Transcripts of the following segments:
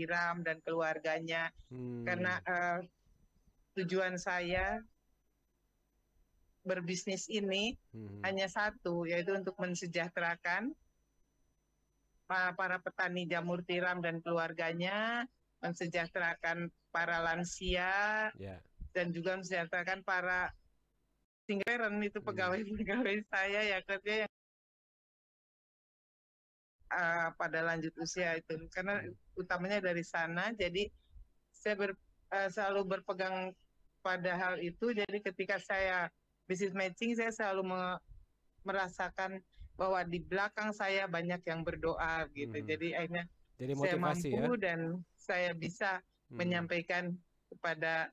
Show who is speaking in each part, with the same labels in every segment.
Speaker 1: Tiram dan keluarganya. Karena tujuan saya berbisnis ini hanya satu, yaitu untuk mensejahterakan para petani jamur tiram dan keluarganya, mensejahterakan para lansia, dan juga mensejahterakan para single itu pegawai-pegawai saya ya kerja yang pada lanjut usia itu. Karena utamanya dari sana, jadi saya selalu berpegang pada hal itu. Jadi ketika saya business matching, saya selalu merasakan bahwa di belakang saya banyak yang berdoa gitu. Jadi akhirnya saya mampu dan saya bisa menyampaikan kepada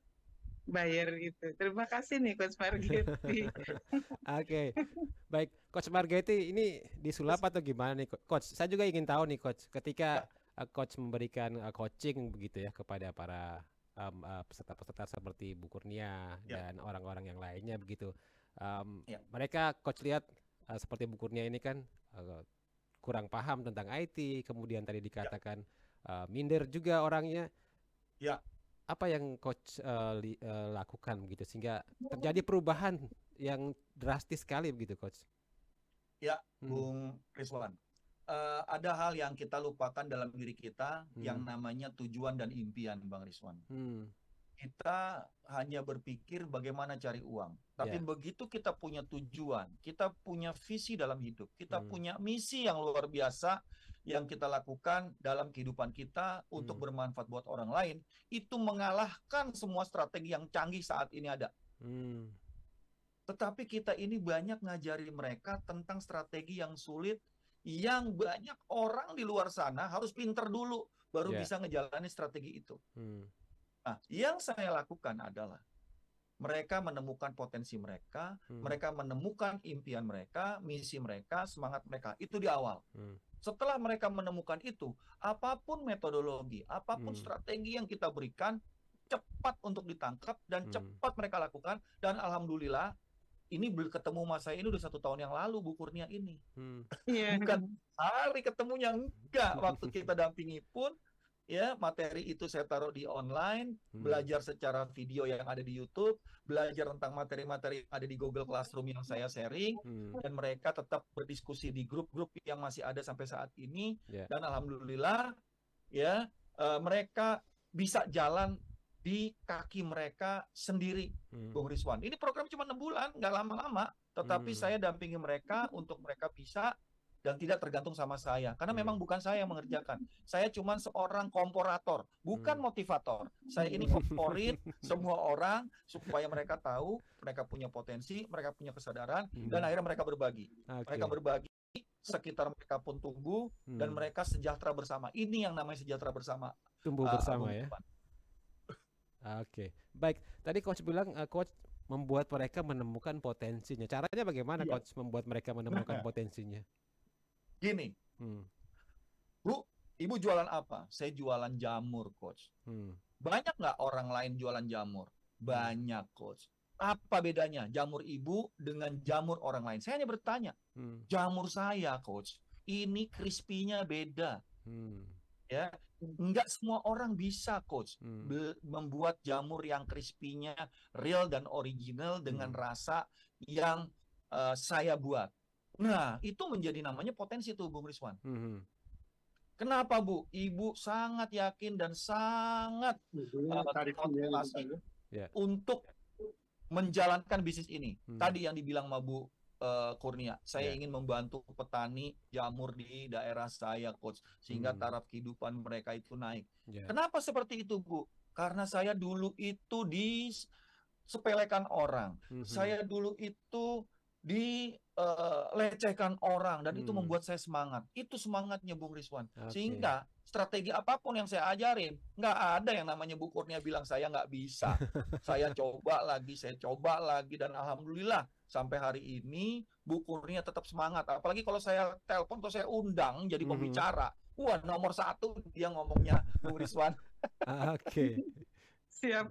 Speaker 1: buyer itu. Terima kasih nih Coach Margetti.
Speaker 2: Oke. Baik, Coach Margetti ini disulap atau gimana nih Coach? Saya juga ingin tahu nih Coach, ketika Coach memberikan coaching begitu ya kepada para peserta-peserta seperti Bu Kurnia dan orang-orang yang lainnya begitu. Mereka Coach lihat seperti Bu Kurnia ini kan kurang paham tentang IT, kemudian tadi dikatakan minder juga orangnya. Apa yang Coach lakukan begitu sehingga terjadi perubahan yang drastis sekali begitu Coach?
Speaker 3: Ya, Bung Rizwan. Ada hal yang kita lupakan dalam diri kita yang namanya tujuan dan impian, Bang Rizwan. Kita hanya berpikir bagaimana cari uang. Tapi begitu kita punya tujuan, kita punya visi dalam hidup, kita punya misi yang luar biasa yang kita lakukan dalam kehidupan kita untuk bermanfaat buat orang lain, itu mengalahkan semua strategi yang canggih saat ini ada. Tetapi kita ini banyak ngajari mereka tentang strategi yang sulit, yang banyak orang di luar sana harus pinter dulu, baru bisa ngejalanin strategi itu. Nah, yang saya lakukan adalah mereka menemukan potensi mereka, mereka menemukan impian mereka, misi mereka, semangat mereka. Itu di awal. Setelah mereka menemukan itu, apapun metodologi, apapun strategi yang kita berikan, cepat untuk ditangkap dan cepat mereka lakukan. Dan alhamdulillah, ini ketemu mas saya ini udah 1 tahun yang lalu, Bu Kurnia ini. Bukan hari ketemunya, enggak. Waktu kita dampingi pun, ya materi itu saya taruh di online, belajar secara video yang ada di YouTube, belajar tentang materi-materi yang ada di Google Classroom yang saya sharing, dan mereka tetap berdiskusi di grup-grup yang masih ada sampai saat ini. Dan alhamdulillah, ya mereka bisa jalan di kaki mereka sendiri, Bung Rizwan. Ini program cuma 6 bulan, nggak lama-lama, tetapi saya dampingi mereka untuk mereka bisa dan tidak tergantung sama saya. Karena memang bukan saya yang mengerjakan. Saya cuma seorang komporator, bukan motivator. Saya ini komporit semua orang supaya mereka tahu, mereka punya potensi, mereka punya kesadaran, dan akhirnya mereka berbagi. Mereka berbagi, sekitar mereka pun tumbuh, dan mereka sejahtera bersama. Ini yang namanya sejahtera bersama.
Speaker 2: Tumbuh bersama ya. Oke, baik. Tadi Coach bilang Coach membuat mereka menemukan potensinya. Caranya bagaimana Coach membuat mereka menemukan potensinya?
Speaker 3: Gini, Bu, Ibu jualan apa? Saya jualan jamur, Coach. Banyak nggak orang lain jualan jamur? Banyak, Coach. Apa bedanya jamur Ibu dengan jamur orang lain? Saya hanya bertanya. Jamur saya, Coach, ini crispy-nya beda. Ya, nggak semua orang bisa, Coach, membuat jamur yang crispy-nya real dan original dengan rasa yang saya buat. Nah, itu menjadi namanya potensi tuh, Bung Rizwan. Kenapa, Bu? Ibu sangat yakin dan sangat termotivasi untuk menjalankan bisnis ini. Tadi yang dibilang sama Bu Kurnia, saya ingin membantu petani jamur di daerah saya, Coach, sehingga taraf kehidupan mereka itu naik. Kenapa seperti itu, Bu? Karena saya dulu itu disepelekan orang. Saya dulu itu dilecehkan orang, dan itu membuat saya semangat. Itu semangatnya Bung Rizwan. Sehingga strategi apapun yang saya ajarin, nggak ada yang namanya Bu Kurnia bilang saya nggak bisa. Saya coba lagi, dan alhamdulillah sampai hari ini Bu Kurnia tetap semangat. Apalagi kalau saya telepon atau saya undang jadi pembicara, wah nomor 1 dia ngomongnya, Bung Rizwan.
Speaker 2: Oke.
Speaker 1: Siap.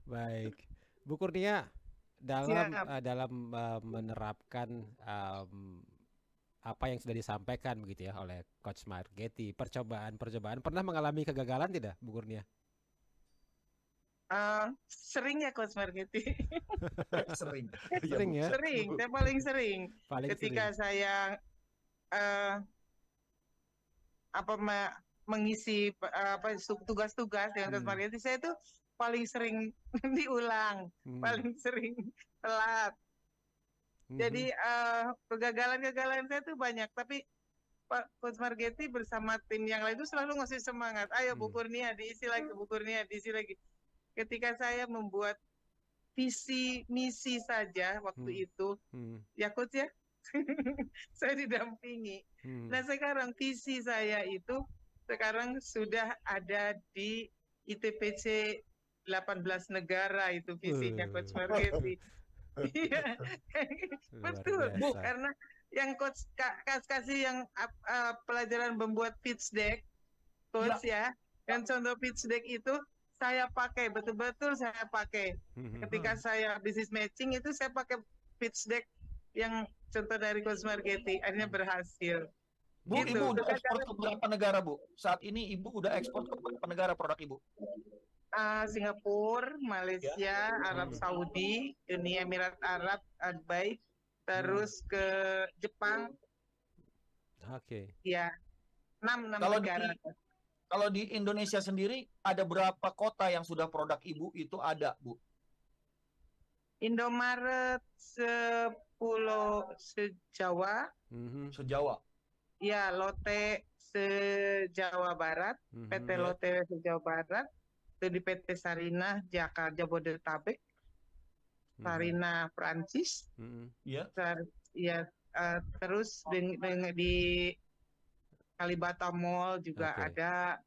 Speaker 2: Baik. Bu Kurnia, dalam menerapkan apa yang sudah disampaikan begitu ya oleh Coach Margetti. Percobaan pernah mengalami kegagalan tidak, Bu Kurnia?
Speaker 1: Sering ya Coach Margetti.
Speaker 3: Sering.
Speaker 2: Sering ya?
Speaker 1: Sering, saya paling sering. Ketika saya mengisi tugas-tugas dengan Coach Margetti, saya itu paling sering diulang, paling sering telat. Jadi kegagalan saya itu banyak, tapi Pak Coach Margetti bersama tim yang lain itu selalu ngasih semangat. Ayo Bu Kurnia diisi lagi, Bu Kurnia diisi lagi. Ketika saya membuat visi misi saja waktu itu, ya Coach ya, saya didampingi. Nah sekarang visi saya itu sekarang sudah ada di ITPC 18 negara itu visinya Coach Margetti. Iya, betul. Bu, karena yang Coach kasih yang pelajaran membuat pitch deck, Coach ya, yang contoh pitch deck itu saya pakai, betul-betul saya pakai. Ketika saya business matching itu saya pakai pitch deck yang contoh dari Coach Margetti, akhirnya berhasil.
Speaker 3: Bu, gitu. Ibu udah ekspor ke berapa negara, Bu? Saat ini Ibu udah ekspor ke berapa negara produk Ibu?
Speaker 1: Singapura, Malaysia, Arab Saudi, Uni Emirat Arab, Dubai, terus ke Jepang.
Speaker 2: Oke.
Speaker 1: Ya, 6 negara.
Speaker 3: Kalau di Indonesia sendiri ada berapa kota yang sudah produk Ibu itu ada, Bu?
Speaker 1: Indomaret se-Jawa.
Speaker 3: Se-Jawa.
Speaker 1: Ya, Lotte se-Jawa Barat, PT Lotte se-Jawa Barat. Itu di PT Sarinah Jakarta Jabodetabek, Sarinah Prancis, ya, terus di Kalibata Mall juga ada,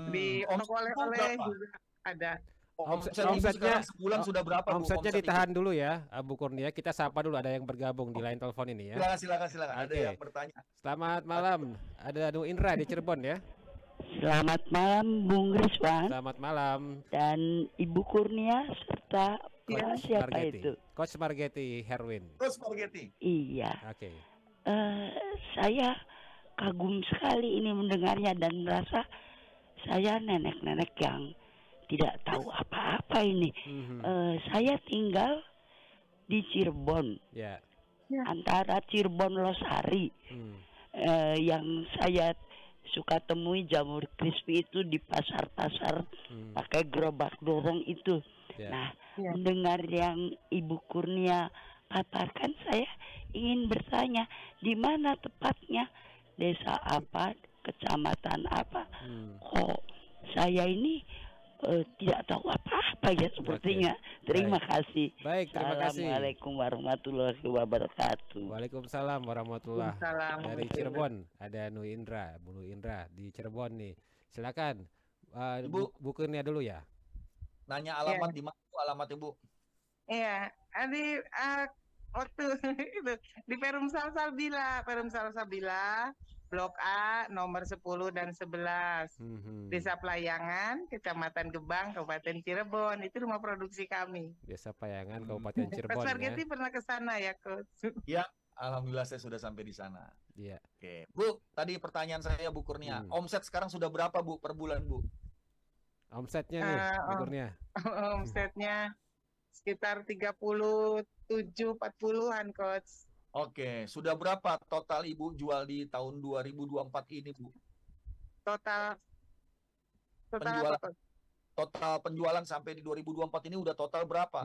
Speaker 1: di oleh-oleh juga ada.
Speaker 2: Omsetnya
Speaker 3: sebulan sudah berapa?
Speaker 2: Omsetnya ditahan dulu ya, Bu Kurnia. Kita sapa dulu, ada yang bergabung di line telepon ini ya.
Speaker 3: Silakan. Ada yang bertanya.
Speaker 2: Selamat malam, ada Nu Indra di Cirebon ya.
Speaker 4: Selamat malam Bung Rizwan.
Speaker 2: Selamat malam.
Speaker 4: Dan Ibu Kurnia serta siapa
Speaker 2: Margetti.
Speaker 4: itu?
Speaker 2: Coach Margetti Herwin.
Speaker 3: Coach Margetti.
Speaker 4: Iya.
Speaker 2: Oke.
Speaker 4: Saya kagum sekali ini mendengarnya dan merasa saya nenek-nenek yang tidak tahu apa-apa ini. Saya tinggal di Cirebon. Antara Cirebon Losari. Yang saya suka temui jamur crispy itu di pasar-pasar pakai gerobak dorong itu. Nah, mendengar yang Ibu Kurnia paparkan, saya ingin bertanya di mana tepatnya, desa apa, kecamatan apa. Kok saya ini tidak tahu apa-apa ya sepertinya. Terima kasih.
Speaker 2: Baik, terima kasih.
Speaker 4: Assalamualaikum warahmatullahi wabarakatuh.
Speaker 2: Waalaikumsalam warahmatullahi wabarakatuh. Dari Cirebon ada Bu Indra di Cirebon nih. Silakan. Bu Kurnia dulu ya.
Speaker 3: Nanya alamat di mana alamat Ibu?
Speaker 1: Iya, di waktu itu di Perum Salsabila, Blok A nomor 10 dan 11. Desa Playangan, Kecamatan Gebang, Kabupaten Cirebon. Itu rumah produksi kami.
Speaker 2: Desa Playangan, Kabupaten Cirebon.
Speaker 1: Coach Margetti pernah ke sana ya, Coach?
Speaker 3: Ya, alhamdulillah saya sudah sampai di sana.
Speaker 2: Iya.
Speaker 3: Oke, Bu, tadi pertanyaan saya Bu Kurnia. Omset sekarang sudah berapa Bu per bulan, Bu?
Speaker 2: Omsetnya nih, Bu Kurnia.
Speaker 1: Omsetnya sekitar 37-40-an, Coach.
Speaker 3: Oke, sudah berapa total Ibu jual di tahun 2024 ini, Bu?
Speaker 1: Total
Speaker 3: penjualan,
Speaker 1: apa?
Speaker 3: Total penjualan sampai di 2024 ini udah total berapa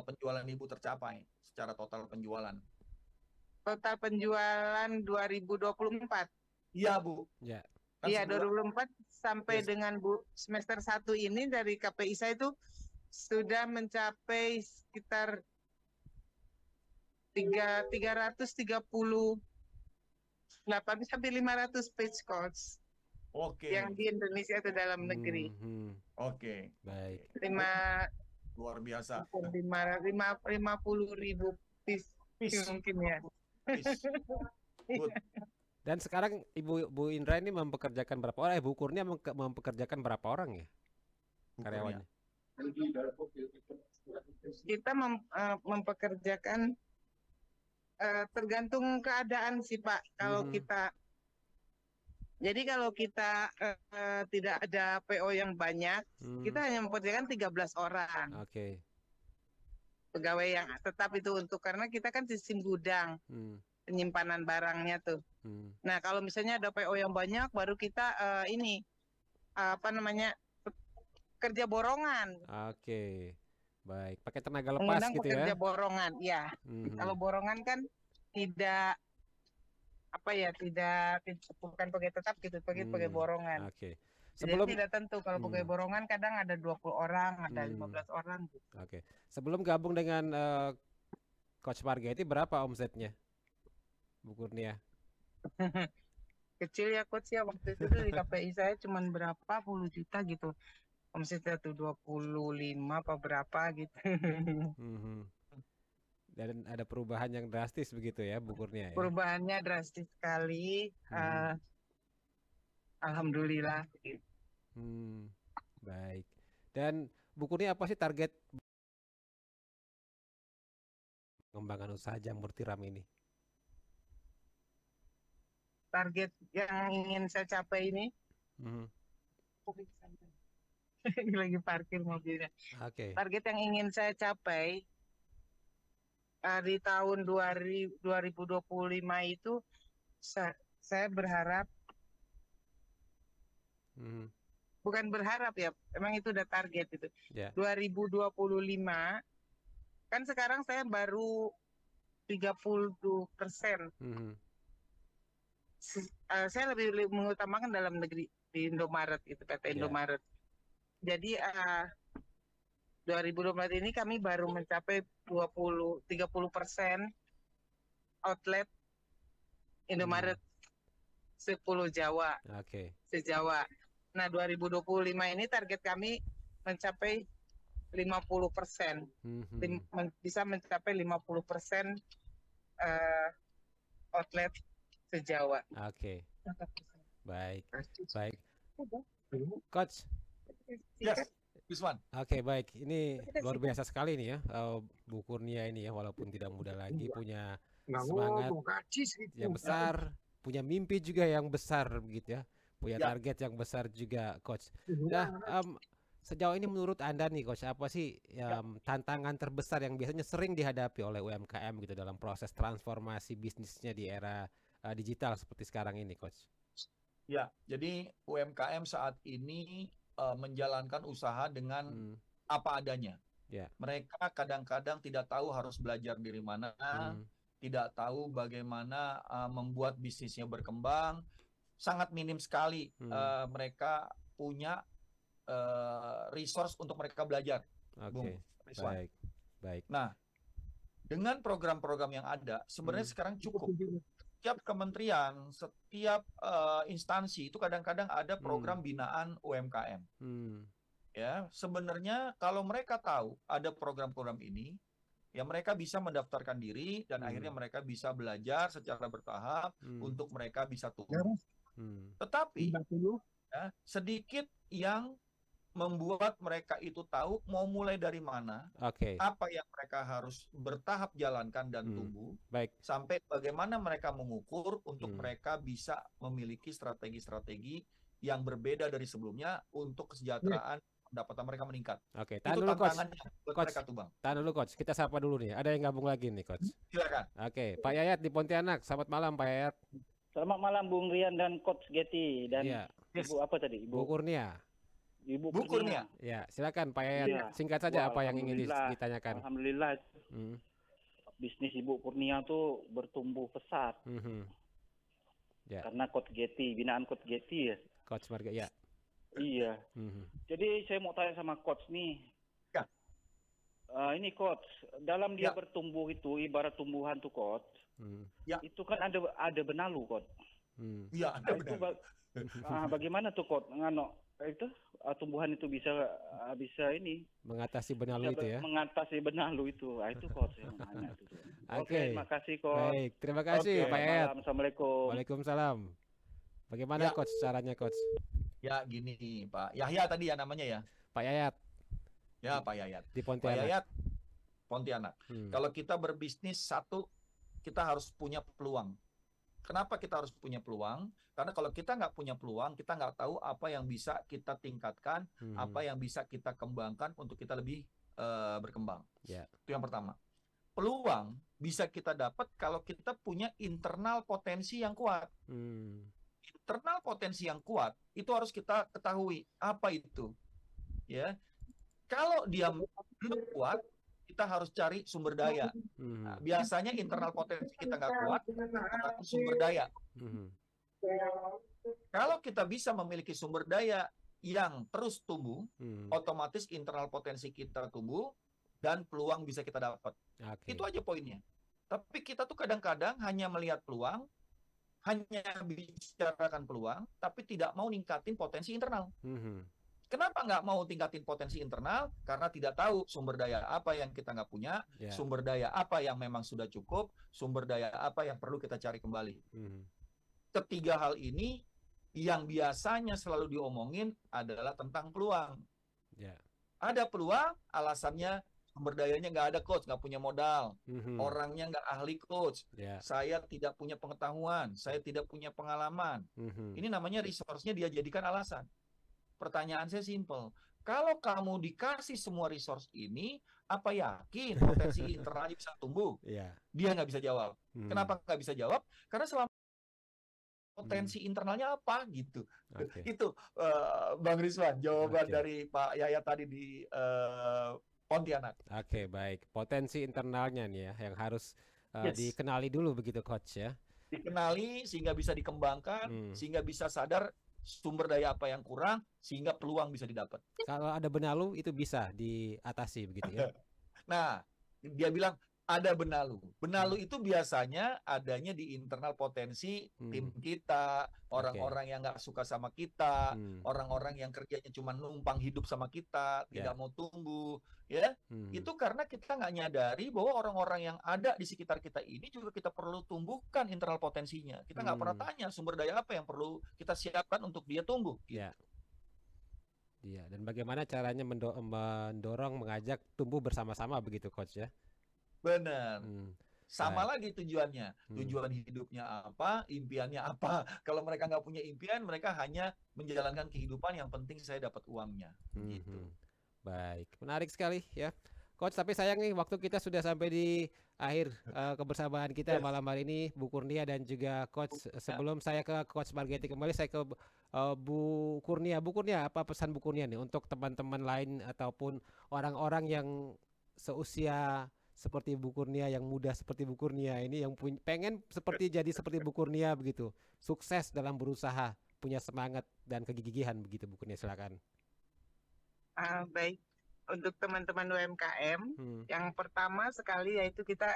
Speaker 3: penjualan Ibu tercapai secara total penjualan?
Speaker 1: Total penjualan 2024.
Speaker 3: Iya, Bu.
Speaker 2: Ya.
Speaker 1: Iya, 2024 sampai dengan semester 1 ini dari KPI saya itu sudah mencapai sekitar 338 sampai 500 page course.
Speaker 3: Oke.
Speaker 1: Yang di Indonesia atau dalam negeri.
Speaker 3: Oke.
Speaker 2: Baik.
Speaker 3: Luar biasa.
Speaker 1: 50.000 piece mungkin ya.
Speaker 2: Dan sekarang Bu Indra ini mempekerjakan berapa orang? Bu Kurnia mempekerjakan berapa orang ya karyawannya?
Speaker 1: Kita mempekerjakan tergantung keadaan sih Pak. Kalau kalau kita tidak ada PO yang banyak, kita hanya mempekerjakan 13 orang.
Speaker 2: Oke.
Speaker 1: Pegawai yang tetap itu karena kita kan sistem gudang, penyimpanan barangnya tuh. Nah, kalau misalnya ada PO yang banyak, baru kita kerja borongan.
Speaker 2: Oke. Baik, pakai tenaga lepas
Speaker 1: Mengundang
Speaker 2: gitu ya.
Speaker 1: Pekerja borongan, ya. Kalau borongan kan tidak bukan pegawai tetap gitu, pakai borongan.
Speaker 2: Oke.
Speaker 1: Sebelum tidak tentu, kalau pegawai borongan kadang ada 20 orang, ada 15 orang gitu.
Speaker 2: Oke. Sebelum gabung dengan Coach Margetti, berapa omsetnya, Bu Kurnia?
Speaker 1: Kecil ya Coach ya, waktu itu di KPI saya cuma berapa puluh juta gitu. Omsetnya tuh 25 apa berapa gitu.
Speaker 2: Dan ada perubahan yang drastis begitu ya, Bu Kurnia ya?
Speaker 1: Perubahannya drastis sekali. Alhamdulillah.
Speaker 2: Baik. Dan Bu Kurnia, apa sih target pengembangan usaha jamur tiram ini?
Speaker 1: Target yang ingin saya capai ini? Lagi parkir mobilnya.
Speaker 2: Oke.
Speaker 1: Target yang ingin saya capai di tahun 2025 itu saya berharap, bukan berharap ya, emang itu udah target itu. 2025 kan sekarang saya baru 30%. Saya lebih mengutamakan dalam negeri di Indomaret itu, PT Indomaret. Jadi 2024 ini kami baru mencapai 30% outlet Indomaret 10 Jawa. Se-Jawa. Nah, 2025 ini target kami mencapai 50%. Bisa mencapai 50% outlet se-Jawa.
Speaker 2: Oke. Baik. Coach.
Speaker 3: Yes. Wisman.
Speaker 2: Oke, baik. Ini luar biasa sekali nih ya, Bu Kurnia ini ya, walaupun tidak muda lagi, punya semangat yang besar, punya mimpi juga yang besar begitu ya, punya target yang besar juga, Coach. Nah, sejauh ini menurut Anda nih, Coach, apa sih tantangan terbesar yang biasanya sering dihadapi oleh UMKM gitu dalam proses transformasi bisnisnya di era digital seperti sekarang ini, Coach?
Speaker 3: Ya, jadi UMKM saat ini menjalankan usaha dengan apa adanya. Mereka kadang-kadang tidak tahu harus belajar dari mana, tidak tahu bagaimana membuat bisnisnya berkembang. Sangat minim sekali mereka punya resource untuk mereka belajar.
Speaker 2: Baik.
Speaker 3: Nah, dengan program-program yang ada, sebenarnya sekarang cukup. Setiap kementerian, setiap instansi itu kadang-kadang ada program binaan UMKM. Ya, sebenarnya kalau mereka tahu ada program-program ini, ya mereka bisa mendaftarkan diri dan akhirnya mereka bisa belajar secara bertahap untuk mereka bisa tumbuh. Tetapi ya, sedikit yang membuat mereka itu tahu mau mulai dari mana, apa yang mereka harus bertahap jalankan dan tumbuh, sampai bagaimana mereka mengukur untuk mereka bisa memiliki strategi-strategi yang berbeda dari sebelumnya untuk kesejahteraan pendapatan mereka meningkat.
Speaker 2: Tahan dulu, Coach. Tahan dulu, Coach. Kita sapa dulu nih. Ada yang gabung lagi nih, Coach.
Speaker 3: Silakan.
Speaker 2: Pak Yayat di Pontianak. Selamat malam, Pak Yayat.
Speaker 5: Selamat malam, Bung Rian dan Coach Getty dan Ibu apa tadi?
Speaker 2: Bu Kurnia.
Speaker 5: Ibu
Speaker 2: Kurnia. Ya, silakan Pak Yayat. Singkat saja apa yang ingin ditanyakan.
Speaker 5: Alhamdulillah. Bisnis Ibu Kurnia tuh bertumbuh pesat. Karena Coach Getty, binaan Coach Getty ya.
Speaker 2: Coach Margetti ya.
Speaker 5: Iya. Jadi saya mau tanya sama Coach nih. Ini Coach, dalam dia bertumbuh itu ibarat tumbuhan tuh Coach. Itu kan ada benalu Coach.
Speaker 3: Iya, ada benalu.
Speaker 5: Bagaimana tuh Coach? Itu tumbuhan itu bisa ini
Speaker 2: mengatasi benalu itu ya.
Speaker 5: Mengatasi benalu itu. Itu Coach yang nanya itu.
Speaker 2: Oke,
Speaker 5: terima kasih Coach.
Speaker 2: Baik, terima kasih Pak Yayat.
Speaker 5: Assalamualaikum.
Speaker 2: Waalaikumsalam. Bagaimana Coach caranya Coach?
Speaker 3: Ya gini Pak Yahya tadi ya namanya ya.
Speaker 2: Pak Yayat.
Speaker 3: Ya Pak Yayat.
Speaker 2: Di Pontianak.
Speaker 3: Pak Yayat, Pontianak. Kalau kita berbisnis satu kita harus punya peluang. Kenapa kita harus punya peluang? Karena kalau kita nggak punya peluang, kita nggak tahu apa yang bisa kita tingkatkan, apa yang bisa kita kembangkan untuk kita lebih berkembang. Itu yang pertama. Peluang bisa kita dapat kalau kita punya internal potensi yang kuat. Internal potensi yang kuat itu harus kita ketahui apa itu. Ya, kalau dia belum kuat, kita harus cari sumber daya. Nah, biasanya internal potensi kita nggak kuat, kita sumber daya. Kalau kita bisa memiliki sumber daya yang terus tumbuh, otomatis internal potensi kita tumbuh dan peluang bisa kita dapat. Itu aja poinnya. Tapi kita tuh kadang-kadang hanya melihat peluang, hanya bicarakan peluang, tapi tidak mau ningkatin potensi internal. Kenapa nggak mau tingkatin potensi internal? Karena tidak tahu sumber daya apa yang kita nggak punya, sumber daya apa yang memang sudah cukup, sumber daya apa yang perlu kita cari kembali. Ketiga hal ini yang biasanya selalu diomongin adalah tentang peluang. Ada peluang, alasannya sumber dayanya nggak ada coach, nggak punya modal, orangnya nggak ahli coach, saya tidak punya pengetahuan, saya tidak punya pengalaman. Ini namanya resource-nya dia jadikan alasan. Pertanyaan saya simple. Kalau kamu dikasih semua resource ini, apa yakin potensi internalnya bisa tumbuh? Dia nggak bisa jawab. Kenapa nggak bisa jawab? Karena selama potensi internalnya apa gitu. Itu Bang Rizwan jawaban dari Pak Yaya tadi di Pontianak.
Speaker 2: Baik. Potensi internalnya nih ya yang harus dikenali dulu begitu coach ya.
Speaker 3: Dikenali sehingga bisa dikembangkan, sehingga bisa sadar sumber daya apa yang kurang sehingga peluang bisa didapat.
Speaker 2: Kalau ada benalu itu bisa diatasi begitu ya.
Speaker 3: Nah, dia bilang ada benalu. Benalu itu biasanya adanya di internal potensi tim kita, orang-orang yang nggak suka sama kita, orang-orang yang kerjanya cuma numpang hidup sama kita, tidak mau tumbuh, ya. Itu karena kita nggak nyadari bahwa orang-orang yang ada di sekitar kita ini juga kita perlu tumbuhkan internal potensinya. Kita nggak pernah tanya sumber daya apa yang perlu kita siapkan untuk dia tumbuh. Gitu.
Speaker 2: Iya. Dan bagaimana caranya mendorong, mengajak tumbuh bersama-sama begitu coach ya?
Speaker 3: Benar. Sama lagi tujuannya. Tujuan hidupnya apa, impiannya apa. Kalau mereka nggak punya impian, mereka hanya menjalankan kehidupan, yang penting saya dapat uangnya. Gitu.
Speaker 2: Baik, menarik sekali ya. Coach, tapi sayang nih waktu kita sudah sampai di akhir kebersamaan kita malam hari ini, Bu Kurnia dan juga Coach. Sebelum saya ke Coach Margetti kembali, saya ke Bu Kurnia. Bu Kurnia, apa pesan Bu Kurnia nih untuk teman-teman lain ataupun orang-orang yang seusia seperti Bu Kurnia, yang muda seperti Bu Kurnia ini, yang pengen jadi seperti Bu Kurnia begitu, sukses dalam berusaha, punya semangat dan kegigihan begitu Bu Kurnia, silakan.
Speaker 1: Baik, untuk teman-teman UMKM, yang pertama sekali yaitu kita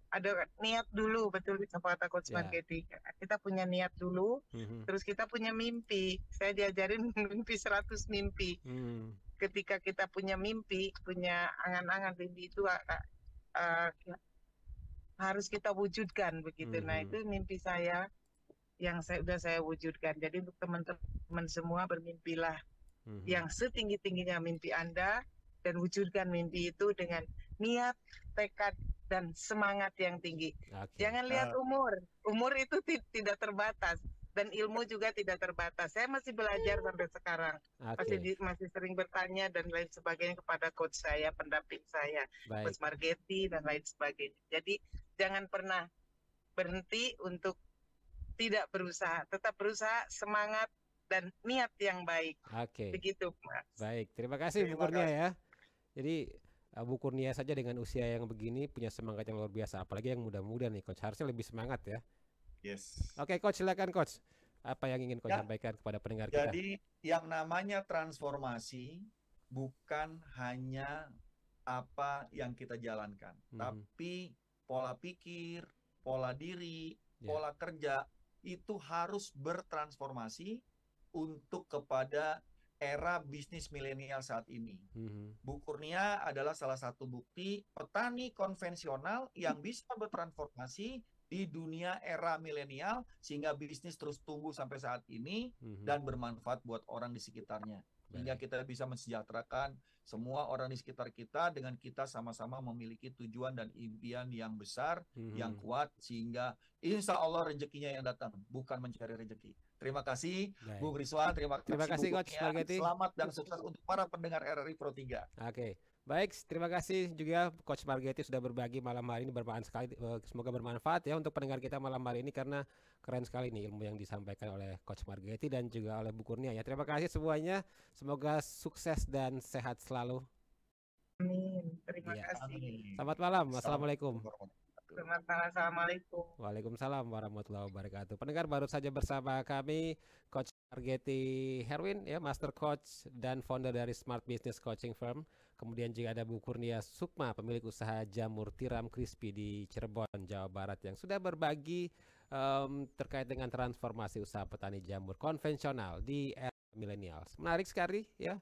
Speaker 1: ada niat dulu, betul apa kata Coach Margetti. Kita punya niat dulu, terus kita punya mimpi. Saya diajarin mimpi 100 mimpi. Ketika kita punya mimpi, punya angan-angan tinggi itu harus kita wujudkan begitu. Nah, itu mimpi saya yang sudah saya wujudkan. Jadi untuk teman-teman semua, bermimpilah yang setinggi-tingginya mimpi Anda, dan wujudkan mimpi itu dengan niat, tekad, dan semangat yang tinggi. Jangan lihat umur itu tidak terbatas, dan ilmu juga tidak terbatas. Saya masih belajar sampai sekarang, masih sering bertanya dan lain sebagainya kepada coach saya, pendamping saya, Coach Margetti dan lain sebagainya. Jadi jangan pernah berhenti untuk tidak berusaha, tetap berusaha, semangat dan niat yang baik. Begitu, Mas.
Speaker 2: Baik, terima kasih Bu Kurnia ya. Jadi Bu Kurnia saja dengan usia yang begini punya semangat yang luar biasa, apalagi yang muda-muda nih Coach, harusnya lebih semangat ya. Oke Coach, silakan Coach. Apa yang ingin Coach sampaikan kepada pendengar kita?
Speaker 3: Jadi yang namanya transformasi bukan hanya apa yang kita jalankan, tapi pola pikir, pola diri, pola kerja itu harus bertransformasi untuk kepada era bisnis milenial saat ini. Bu Kurnia adalah salah satu bukti petani konvensional yang bisa bertransformasi di dunia era milenial sehingga bisnis terus tumbuh sampai saat ini dan bermanfaat buat orang di sekitarnya. Hingga kita bisa mensejahterakan semua orang di sekitar kita dengan kita sama-sama memiliki tujuan dan impian yang besar, yang kuat, sehingga insya Allah rezekinya yang datang, bukan mencari rezeki. Terima kasih Bung Rizwan, terima kasih
Speaker 2: Coach Margetti.
Speaker 3: Selamat dan sukses untuk para pendengar RRI Pro 3.
Speaker 2: Oke. Baik, terima kasih juga Coach Margetti sudah berbagi malam hari ini, bermanfaat sekali. Semoga bermanfaat ya untuk pendengar kita malam hari ini, karena keren sekali nih ilmu yang disampaikan oleh Coach Margetti dan juga oleh Bu Kurnia ya. Terima kasih semuanya. Semoga sukses dan sehat selalu.
Speaker 1: Amin. Terima kasih.
Speaker 2: Selamat malam. Assalamualaikum.
Speaker 1: Selamat malam. Assalamualaikum.
Speaker 2: Waalaikumsalam warahmatullahi wabarakatuh. Pendengar, baru saja bersama kami Coach Margetti Herwin ya, Master Coach dan founder dari Smart Business Coaching Firm. Kemudian juga ada Bu Kurnia Sukma, pemilik usaha jamur tiram crispy di Cirebon, Jawa Barat, yang sudah berbagi terkait dengan transformasi usaha petani jamur konvensional di era millennials. Menarik sekali ya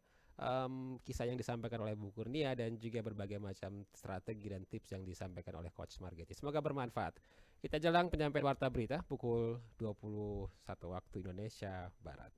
Speaker 2: kisah yang disampaikan oleh Bu Kurnia dan juga berbagai macam strategi dan tips yang disampaikan oleh Coach Margetti. Semoga bermanfaat. Kita jelang penyampaian warta berita pukul 21 waktu Indonesia Barat.